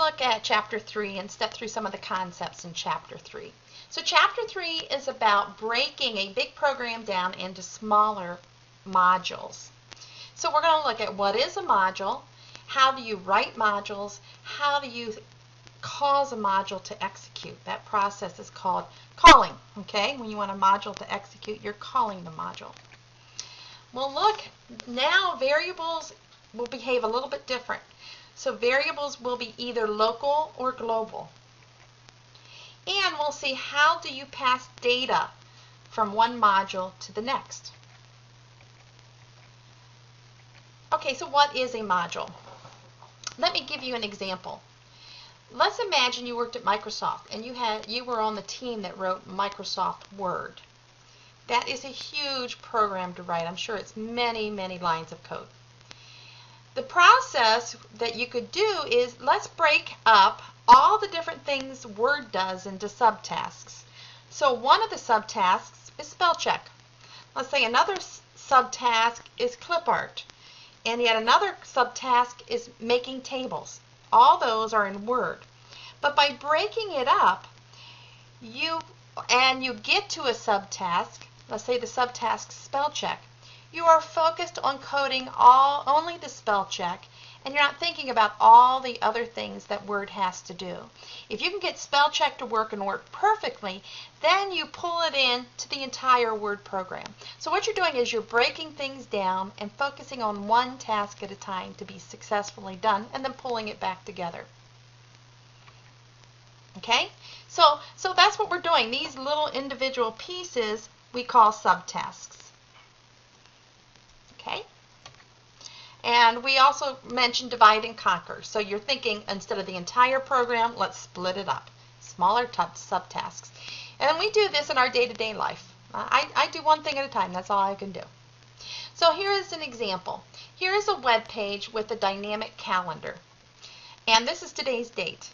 look at Chapter 3 and step through some of the concepts in Chapter 3. So Chapter 3 is about breaking a big program down into smaller modules. So we're going to look at what is a module, how do you write modules, how do you cause a module to execute. That process is called calling, okay? When you want a module to execute, you're calling the module. Well, look, now variables will behave a little bit different. So variables will be either local or global. And we'll see how do you pass data from one module to the next. Okay, so what is a module? Let me give you an example. Let's imagine you worked at Microsoft and you were on the team that wrote Microsoft Word. That is a huge program to write. I'm sure it's many, many lines of code. The process that you could do is let's break up all the different things Word does into subtasks. So one of the subtasks is spell check. Let's say another subtask is clip art. And yet another subtask is making tables. All those are in Word. But by breaking it up, you get to a subtask, let's say the subtask spell check, you are focused on coding only the spell check, and you're not thinking about all the other things that Word has to do. If you can get spell check to work and work perfectly, then you pull it in to the entire Word program. So what you're doing is you're breaking things down and focusing on one task at a time to be successfully done, and then pulling it back together. Okay? So that's what we're doing. These little individual pieces we call subtasks. Okay? And we also mentioned divide and conquer. So you're thinking instead of the entire program, let's split it up. Smaller subtasks. And we do this in our day-to-day life. I do one thing at a time. That's all I can do. So here is an example. Here is a web page with a dynamic calendar. And this is today's date.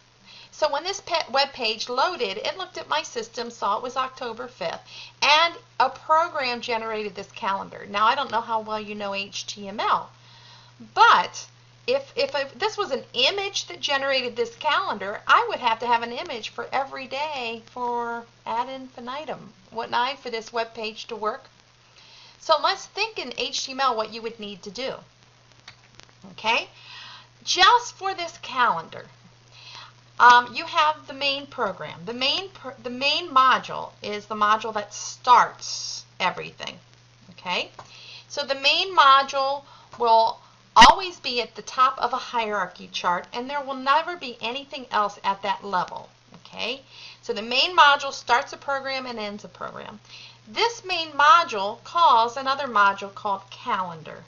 So when this web page loaded, it looked at my system, saw it was October 5th, and a program generated this calendar. Now, I don't know how well you know HTML, but if this was an image that generated this calendar, I would have to have an image for every day for ad infinitum, wouldn't I, for this web page to work? So let's think in HTML what you would need to do. Okay? Just for this calendar, you have the main program. The main module is the module that starts everything. Okay? So the main module will always be at the top of a hierarchy chart, and there will never be anything else at that level. Okay? So the main module starts a program and ends a program. This main module calls another module called calendar.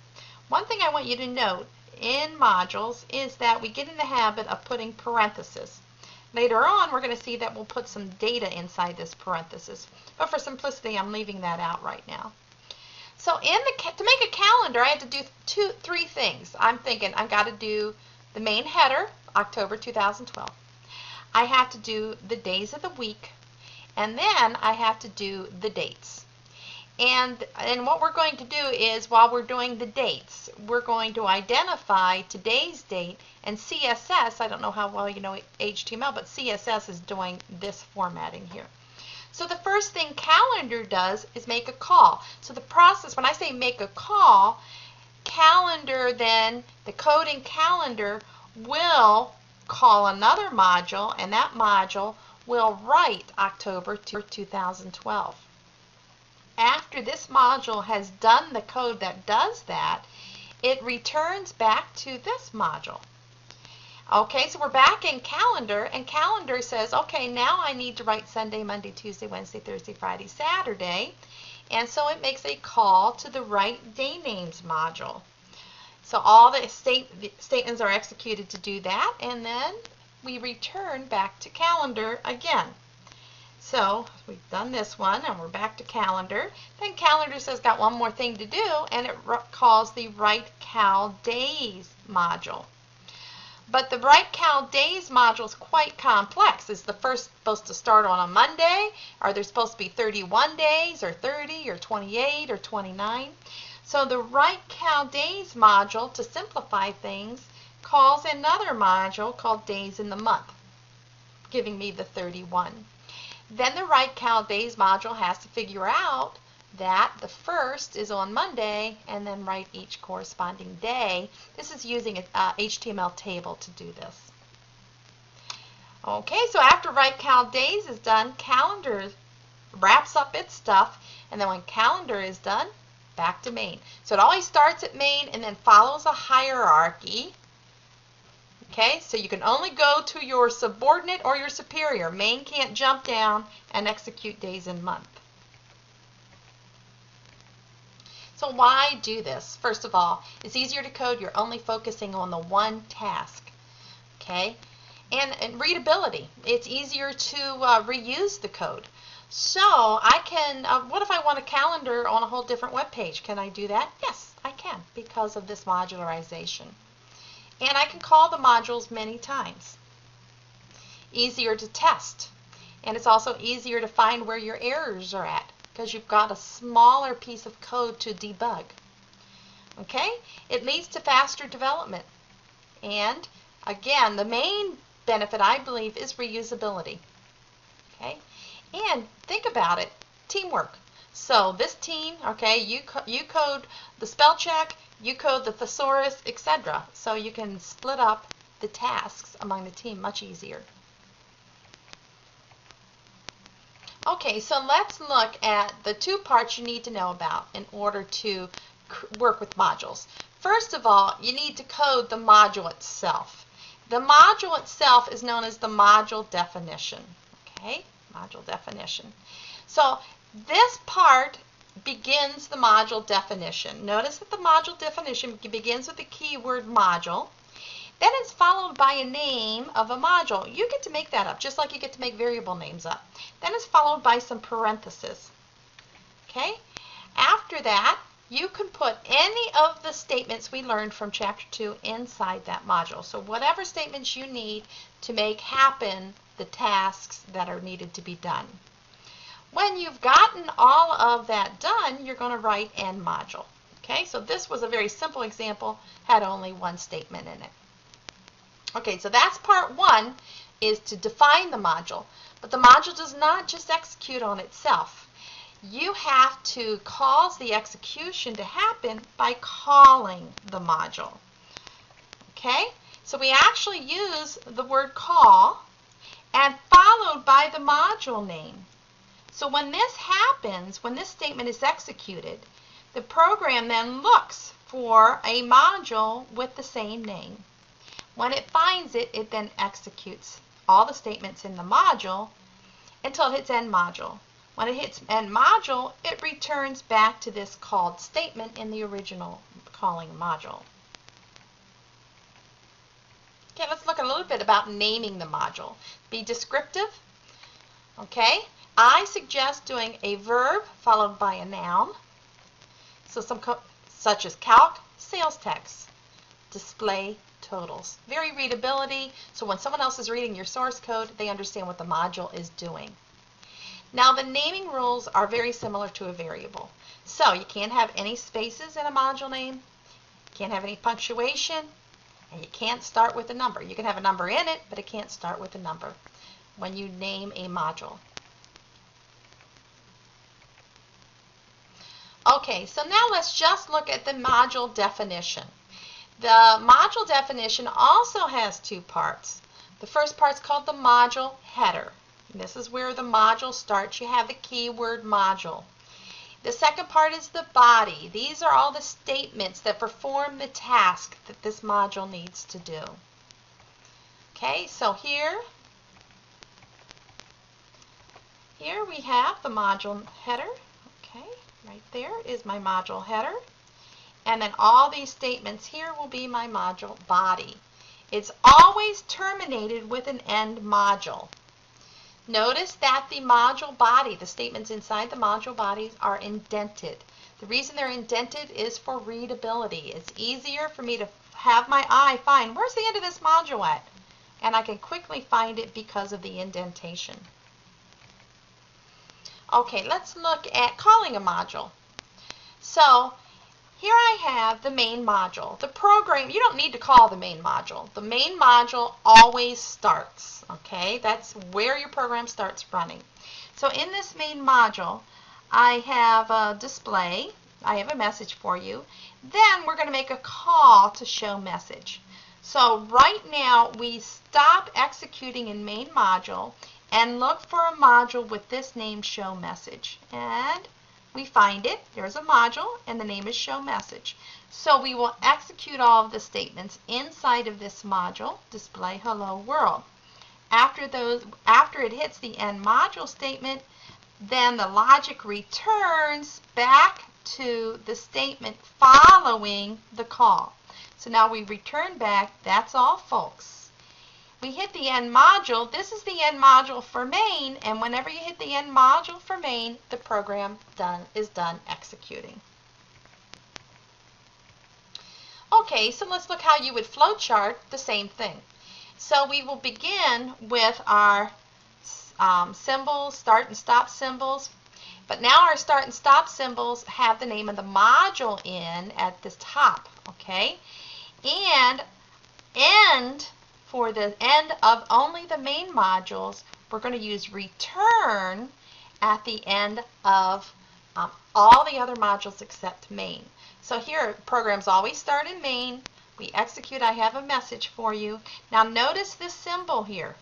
One thing I want you to note in modules is that we get in the habit of putting parentheses. Later on, we're going to see that we'll put some data inside this parenthesis. But for simplicity, I'm leaving that out right now. So to make a calendar, I had to do three things. I'm thinking I've got to do the main header, October 2012. I have to do the days of the week, and then I have to do the dates. And what we're going to do is, while we're doing the dates, we're going to identify today's date, and CSS, I don't know how well you know HTML, but CSS is doing this formatting here. So the first thing calendar does is make a call. So the process, when I say make a call, calendar then, the code in calendar will call another module, and that module will write October 2012. After this module has done the code that does that, it returns back to this module. Okay, so we're back in calendar, and calendar says, okay, now I need to write Sunday, Monday, Tuesday, Wednesday, Thursday, Friday, Saturday. And so it makes a call to the write day names module. So all the statements are executed to do that, and then we return back to calendar again. So we've done this one, and we're back to calendar. Then calendar says got one more thing to do, and it calls the write cal days module. But the write cal days module is quite complex. Is the first supposed to start on a Monday? Are there supposed to be 31 days, or 30, or 28, or 29? So the write cal days module, to simplify things, calls another module called days in the month, giving me the 31. Then the write_cal days module has to figure out that the first is on Monday and then write each corresponding day. This is using an HTML table to do this. Okay, so after write_cal days is done, calendar wraps up its stuff, and then when calendar is done, back to main. So it always starts at main and then follows a hierarchy. Okay, so you can only go to your subordinate or your superior. Main can't jump down and execute days and month. So why do this? First of all, it's easier to code. You're only focusing on the one task. Okay, and readability. It's easier to reuse the code. So I can, what if I want a calendar on a whole different web page? Can I do that? Yes, I can, because of this modularization. And I can call the modules many times. Easier to test. And it's also easier to find where your errors are at, because you've got a smaller piece of code to debug. Okay? It leads to faster development. And again, the main benefit, I believe, is reusability. Okay? And think about it, teamwork. So this team, okay, you code the spell check, you code the thesaurus, etc. So you can split up the tasks among the team much easier. Okay, so let's look at the two parts you need to know about in order to work with modules. First of all, you need to code the module itself. The module itself is known as the module definition. Okay, module definition. So this part begins the module definition. Notice that the module definition begins with the keyword module. Then it's followed by a name of a module. You get to make that up, just like you get to make variable names up. Then it's followed by some parentheses. Okay? After that, you can put any of the statements we learned from Chapter 2 inside that module. So whatever statements you need to make happen the tasks that are needed to be done. When you've gotten all of that done, you're going to write end module. Okay, so this was a very simple example, had only one statement in it. Okay, so that's part one, is to define the module. But the module does not just execute on itself. You have to cause the execution to happen by calling the module. Okay, so we actually use the word call and followed by the module name. So when this happens, when this statement is executed, the program then looks for a module with the same name. When it finds it, it then executes all the statements in the module until it hits end module. When it hits end module, it returns back to this called statement in the original calling module. Okay, let's look a little bit about naming the module. Be descriptive. Okay, I suggest doing a verb followed by a noun. So such as calc, sales tax, display totals. Very readability, so when someone else is reading your source code, they understand what the module is doing. Now the naming rules are very similar to a variable. So you can't have any spaces in a module name, you can't have any punctuation, and you can't start with a number. You can have a number in it, but it can't start with a number when you name a module. Okay, so now let's just look at the module definition. The module definition also has two parts. The first part is called the module header. This is where the module starts. You have the keyword module. The second part is the body. These are all the statements that perform the task that this module needs to do. Okay, so here we have the module header. Okay, right there is my module header. And then all these statements here will be my module body. It's always terminated with an end module. Notice that the module body, the statements inside the module bodies, are indented. The reason they're indented is for readability. It's easier for me to have my eye find where's the end of this module at, and I can quickly find it because of the indentation. Okay, let's look at calling a module. So here I have the main module. The program, you don't need to call the main module. The main module always starts, okay? That's where your program starts running. So in this main module, I have a display. I have a message for you. Then we're going to make a call to show message. So right now, we stop executing in main module and look for a module with this name, show message. And we find it. There's a module, and the name is show message. So we will execute all of the statements inside of this module, display hello world. After it hits the end module statement, then the logic returns back to the statement following the call. So now we return back. That's all, folks. We hit the end module. This is the end module for main, and whenever you hit the end module for main, the program is done executing. Okay, so let's look how you would flowchart the same thing. So we will begin with our symbols, start and stop symbols, but now our start and stop symbols have the name of the module in at the top, okay? And end, for the end of only the main modules, we're going to use return at the end of all the other modules except main. So here, programs always start in main. We execute. I have a message for you. Now notice this symbol here.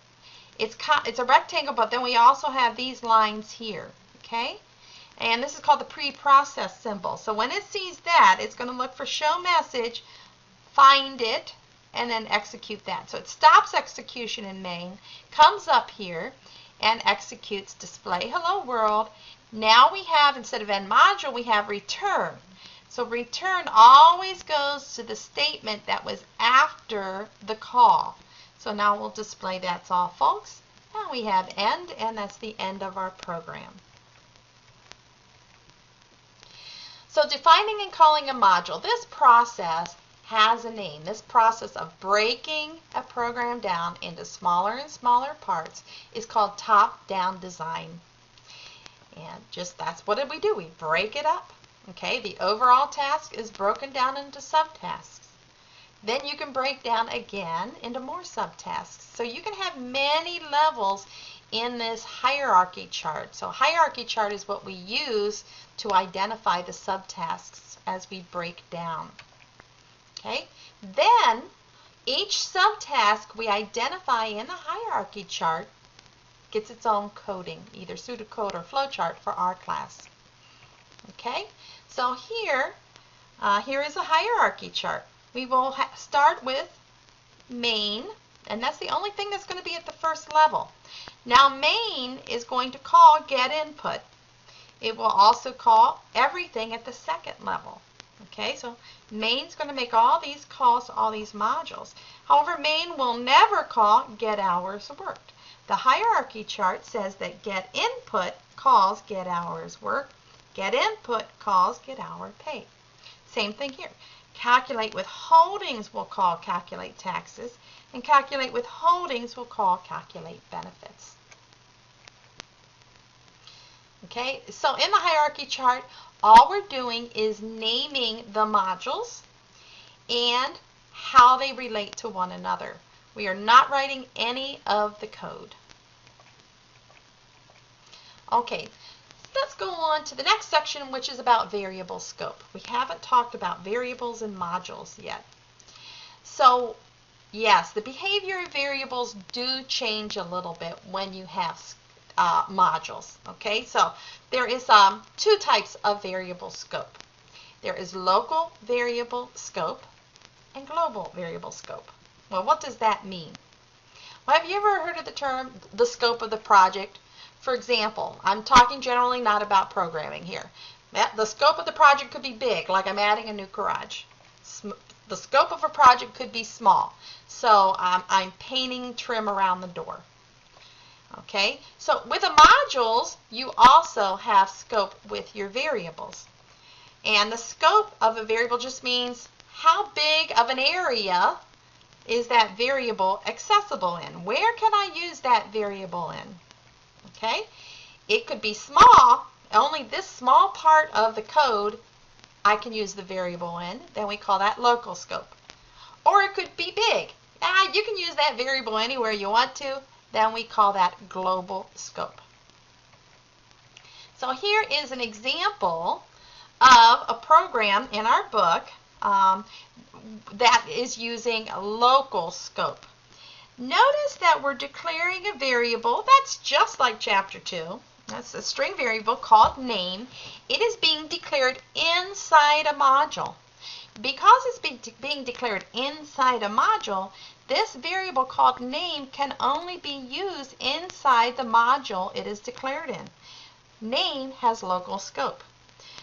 It's a rectangle, but then we also have these lines here, okay? And this is called the pre-process symbol. So when it sees that, it's going to look for show message, find it, and then execute that. So it stops execution in main, comes up here, and executes display hello world. Now we have, instead of end module, we have return. So return always goes to the statement that was after the call. So now we'll display that's all, folks. Now we have end, and that's the end of our program. So defining and calling a module, this process has a name. This process of breaking a program down into smaller and smaller parts is called top-down design. And just that's what we do. We break it up. Okay, the overall task is broken down into subtasks. Then you can break down again into more subtasks. So you can have many levels in this hierarchy chart. So hierarchy chart is what we use to identify the subtasks as we break down. Okay, then each subtask we identify in the hierarchy chart gets its own coding, either pseudocode or flowchart for our class. Okay, so here is a hierarchy chart. We will start with main, and that's the only thing that's going to be at the first level. Now main is going to call get input. It will also call everything at the second level. Okay, so main's going to make all these calls to all these modules. However, main will never call get hours worked. The hierarchy chart says that get input calls get hours worked. Get input calls get hour paid. Same thing here. Calculate with holdings will call calculate taxes, and calculate with holdings will call calculate benefits. Okay, so in the hierarchy chart, all we're doing is naming the modules and how they relate to one another. We are not writing any of the code. Okay, let's go on to the next section, which is about variable scope. We haven't talked about variables and modules yet. So, yes, the behavior of variables do change a little bit when you have modules. Okay, so there is two types of variable scope. There is local variable scope and global variable scope. Well, what does that mean? Well, have you ever heard of the term the scope of the project? For example, I'm talking generally not about programming here. The scope of the project could be big, like I'm adding a new garage. The scope of a project could be small. So I'm painting trim around the door. Okay, so with the modules, you also have scope with your variables. And the scope of a variable just means how big of an area is that variable accessible in? Where can I use that variable in? Okay, it could be small, only this small part of the code I can use the variable in, then we call that local scope. Or it could be big. You can use that variable anywhere you want to, then we call that global scope. So here is an example of a program in our book that is using a local scope. Notice that we're declaring a variable that's just like Chapter 2. That's a string variable called name. It is being declared inside a module. Because it's being declared inside a module, this variable called name can only be used inside the module it is declared in. Name has local scope.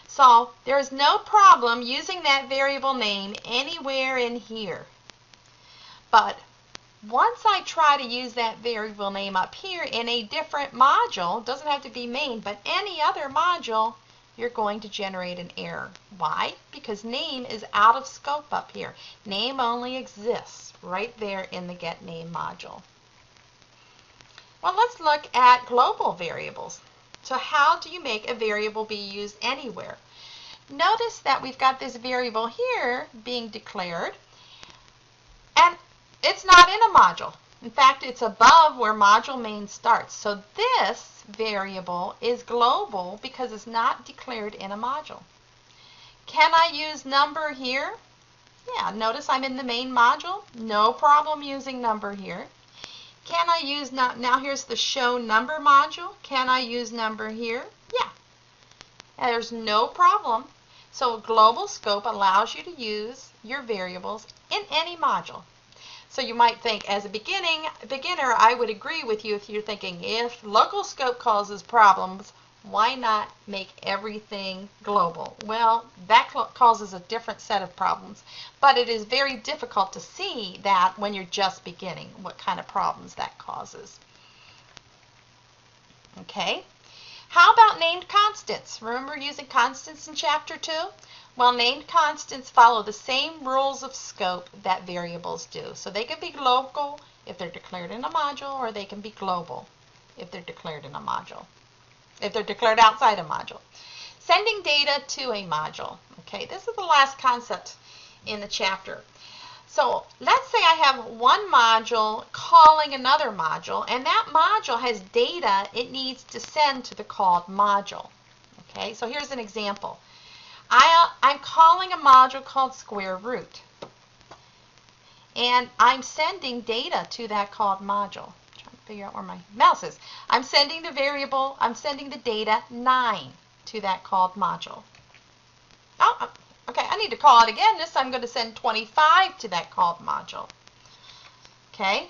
So there is no problem using that variable name anywhere in here. But once I try to use that variable name up here in a different module, doesn't have to be main, but any other module, you're going to generate an error. Why? Because name is out of scope up here. Name only exists right there in the getName module. Well, let's look at global variables. So how do you make a variable be used anywhere? Notice that we've got this variable here being declared, and it's not in a module. In fact, it's above where module main starts. So this variable is global because it's not declared in a module. Can I use number here? Yeah, notice I'm in the main module. No problem using number here. Can I use, now here's the show number module. Can I use number here? Yeah. There's no problem. So global scope allows you to use your variables in any module. So you might think, as a beginner, I would agree with you if you're thinking, if local scope causes problems, why not make everything global? Well, that causes a different set of problems, but it is very difficult to see that when you're just beginning, what kind of problems that causes. Okay, how about named constants? Remember using constants in Chapter 2? Well, named constants follow the same rules of scope that variables do. So they can be local if they're declared in a module, or they can be global if they're declared in a module, if they're declared outside a module. Sending data to a module. Okay, this is the last concept in the chapter. So let's say I have one module calling another module, and that module has data it needs to send to the called module. Okay, so here's an example. I'm calling a module called square root, and I'm sending data to that called module. I'm trying to figure out where my mouse is. I'm sending the variable, I'm sending the data 9 to that called module. Oh, okay, I need to call it again. This time I'm going to send 25 to that called module. Okay,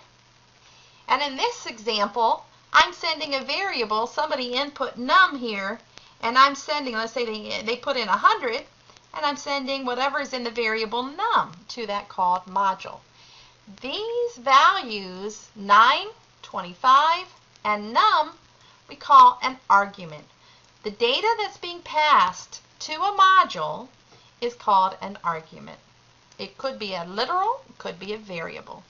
and in this example, I'm sending a variable, somebody input num here, and I'm sending, let's say they put in 100, and I'm sending whatever is in the variable num to that called module. These values, 9, 25, and num, we call an argument. The data that's being passed to a module is called an argument. It could be a literal, it could be a variable.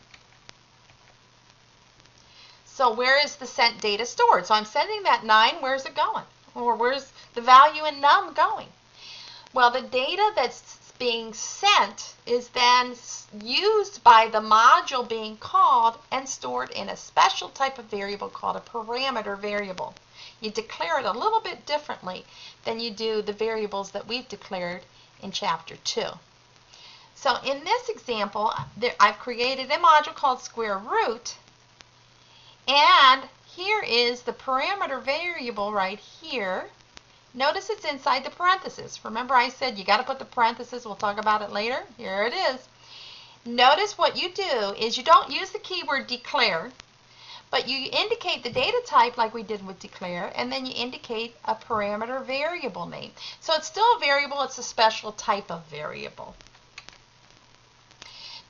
So where is the sent data stored? So I'm sending that 9, where's it going? Or where's the value in num going? Well, the data that's being sent is then used by the module being called and stored in a special type of variable called a parameter variable. You declare it a little bit differently than you do the variables that we've declared in Chapter 2. So in this example, I've created a module called square root, and here is the parameter variable right here. Notice it's inside the parentheses. Remember I said you got to put the parentheses, we'll talk about it later. Here it is. Notice what you do is you don't use the keyword declare, but you indicate the data type like we did with declare, and then you indicate a parameter variable name. So it's still a variable, it's a special type of variable.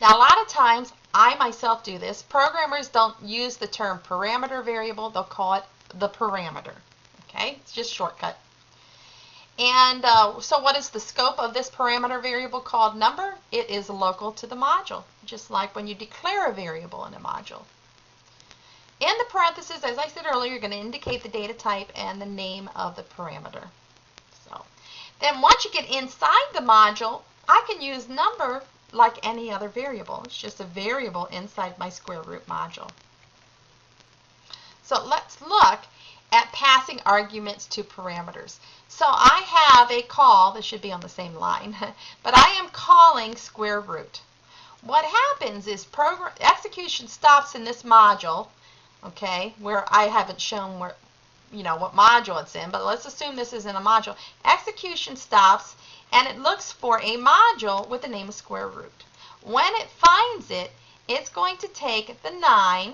Now a lot of times, I myself do this, programmers don't use the term parameter variable, they'll call it the parameter. Okay, it's just shortcut. And so what is the scope of this parameter variable called number? It is local to the module, just like when you declare a variable in a module. In the parentheses, as I said earlier, you're going to indicate the data type and the name of the parameter. So Then once you get inside the module, I can use number like any other variable. It's just a variable inside my square root module. So let's look at passing arguments to parameters. So I have a call, this should be on the same line, but I am calling square root. What happens is execution stops in this module, okay, where I haven't shown where, what module it's in, but let's assume this is in a module. Execution stops and it looks for a module with the name of square root. When it finds it, it's going to take the 9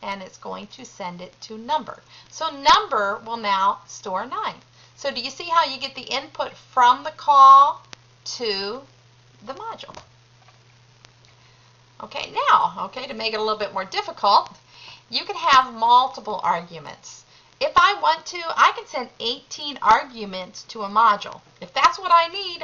and it's going to send it to number. So number will now store 9. So do you see how you get the input from the call to the module? Okay, now, to make it a little bit more difficult, you can have multiple arguments. If I want to, I can send 18 arguments to a module. If that's what I need,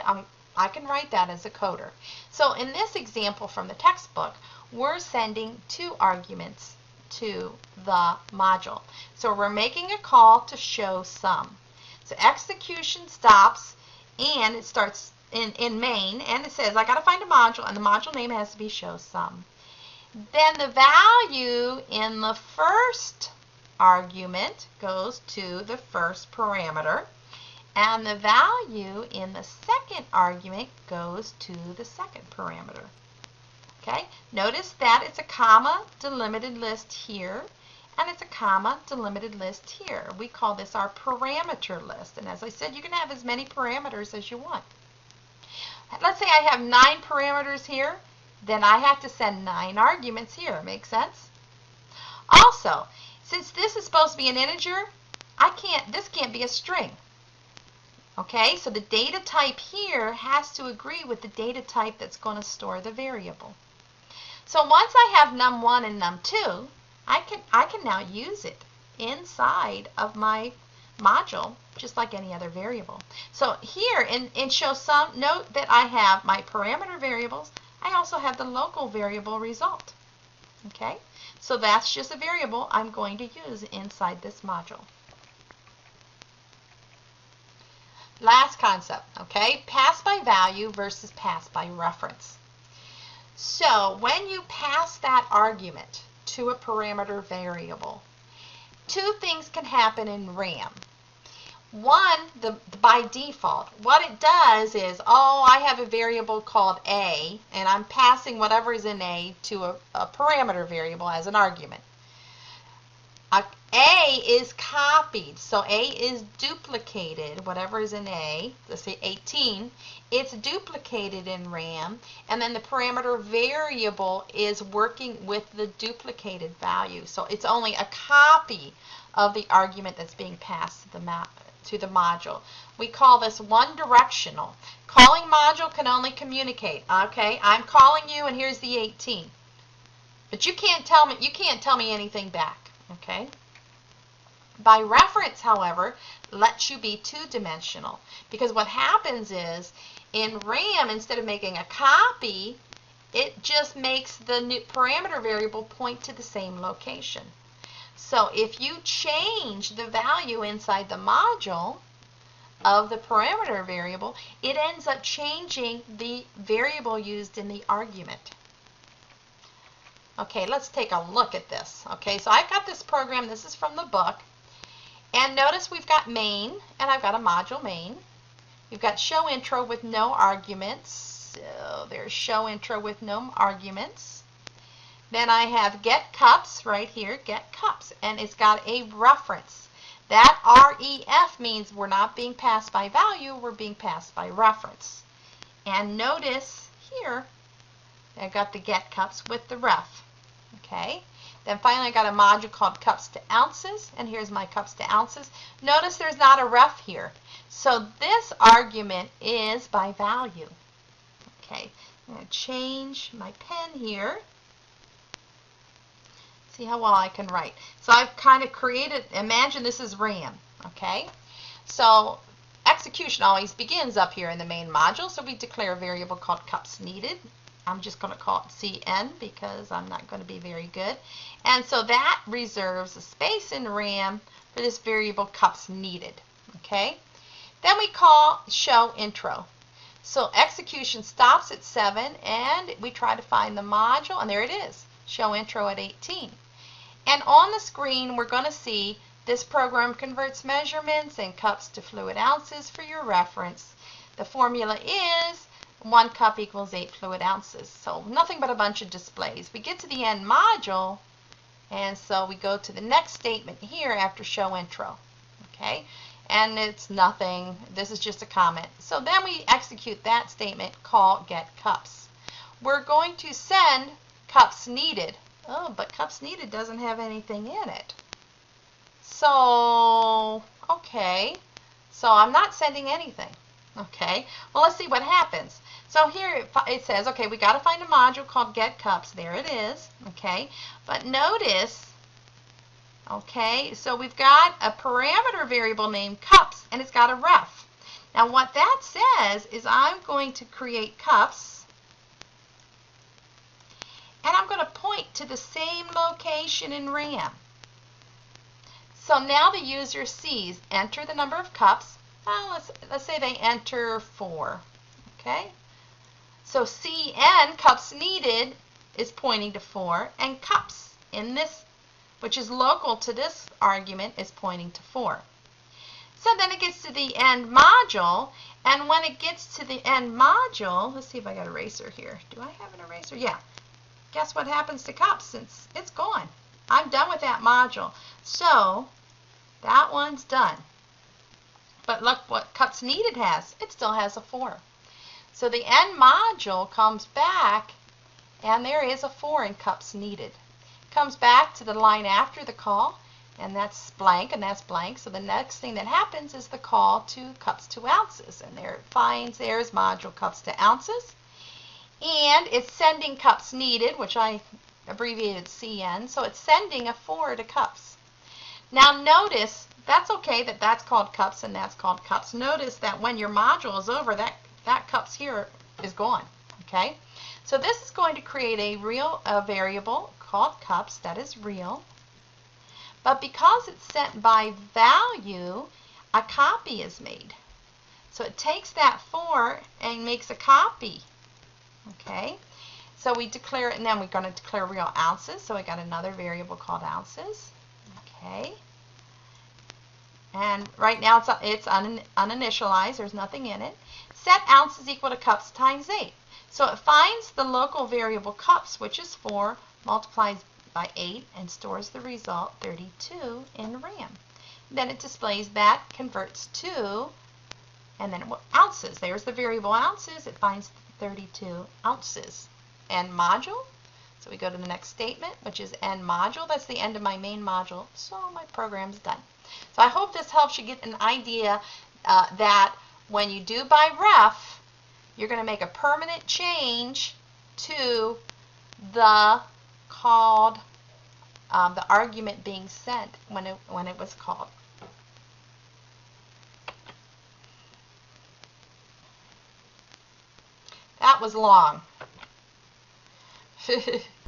I can write that as a coder. So in this example from the textbook, we're sending 2 arguments to the module. So we're making a call to show sum. So execution stops and it starts in main, and it says I got to find a module, and the module name has to be show sum. Then the value in the first argument goes to the first parameter, and the value in the second argument goes to the second parameter. Okay, notice that it's a comma delimited list here, and it's a comma delimited list here. We call this our parameter list, and as I said, you can have as many parameters as you want. Let's say I have 9 parameters here, then I have to send 9 arguments here. Make sense? Also, since this is supposed to be an integer, this can't be a string. Okay, so the data type here has to agree with the data type that's going to store the variable. So once I have num1 and num2, I can now use it inside of my module just like any other variable. So here in show sum, note that I have my parameter variables. I also have the local variable result. Okay, so that's just a variable I'm going to use inside this module. Last concept, okay, pass by value versus pass by reference. So when you pass that argument to a parameter variable, 2 things can happen in RAM. One, by default, what it does is, I have a variable called A, and I'm passing whatever is in A to a parameter variable as an argument. A is copied, so A is duplicated, whatever is in A, let's say 18, it's duplicated in RAM, and then the parameter variable is working with the duplicated value. So it's only a copy of the argument that's being passed to the module. We call this one directional. Calling module can only communicate. Okay, I'm calling you and here's the 18. But you can't tell me anything back. Okay? By reference, however, lets you be 2-dimensional, because what happens is in RAM, instead of making a copy, it just makes the new parameter variable point to the same location. So if you change the value inside the module of the parameter variable, it ends up changing the variable used in the argument. Okay, let's take a look at this. Okay, so I've got this program. This is from the book. And notice we've got main, and I've got a module main. We've got show intro with no arguments. So there's show intro with no arguments. Then I have get cups right here, get cups, and it's got a reference. That REF means we're not being passed by value, we're being passed by reference. And notice here, I've got the get cups with the ref. Okay. Then finally I got a module called cups to ounces, and here's my cups to ounces. Notice there's not a ref here. So this argument is by value. Okay, I'm going to change my pen here. See how well I can write. So I've kind of created, imagine this is RAM. Okay, so execution always begins up here in the main module, so we declare a variable called cups needed. I'm just going to call it CN because I'm not going to be very good. And so that reserves a space in RAM for this variable cups needed. Okay. Then we call show intro. So execution stops at 7, and we try to find the module, and there it is, show intro at 18. And on the screen, we're going to see this program converts measurements and cups to fluid ounces for your reference. The formula is 1 cup equals 8 fluid ounces. So nothing but a bunch of displays. We get to the end module, and so we go to the next statement here after show intro. Okay, and it's nothing. This is just a comment. So then we execute that statement, call get cups. We're going to send cups needed. Oh, but cups needed doesn't have anything in it. So, okay, so I'm not sending anything. Okay, well, let's see what happens. So here it says, okay, we got to find a module called get cups. There it is. Okay, but notice, okay, so we've got a parameter variable named cups, and it's got a ref. Now what that says is I'm going to create cups, and I'm going to point to the same location in RAM. So now the user sees enter the number of cups. Well, let's say they enter 4. Okay, so CN, cups needed, is pointing to 4, and cups in this, which is local to this argument, is pointing to 4. So then it gets to the end module, and when it gets to the end module, let's see if I got an eraser here. Do I have an eraser? Yeah. Guess what happens to cups since it's gone? I'm done with that module. So that one's done. But look what cups needed has. It still has a 4. So the end module comes back, and there is a 4 in cups needed. Comes back to the line after the call, and that's blank, and that's blank. So the next thing that happens is the call to cups to ounces, and there it finds there's module cups to ounces, and it's sending cups needed, which I abbreviated CN, so it's sending a 4 to cups. Now notice, that's okay that that's called cups and that's called cups. Notice that when your module is over, that cups here is gone. Okay, so this is going to create a variable called cups that is real, but because it's sent by value, a copy is made. So it takes that 4 and makes a copy. Okay, so we declare it, and then we're going to declare real ounces. So we got another variable called ounces. Okay, and right now it's uninitialized. There's nothing in it. Set ounces equal to cups times 8. So it finds the local variable cups, which is 4, multiplies by 8, and stores the result 32 in RAM. Then it displays that, converts to, and then ounces. There's the variable ounces. It finds 32 ounces. End module. So we go to the next statement, which is end module. That's the end of my main module. So my program's done. So I hope this helps you get an idea that when you do by ref, you're going to make a permanent change to the called, the argument being sent when it was called. That was long.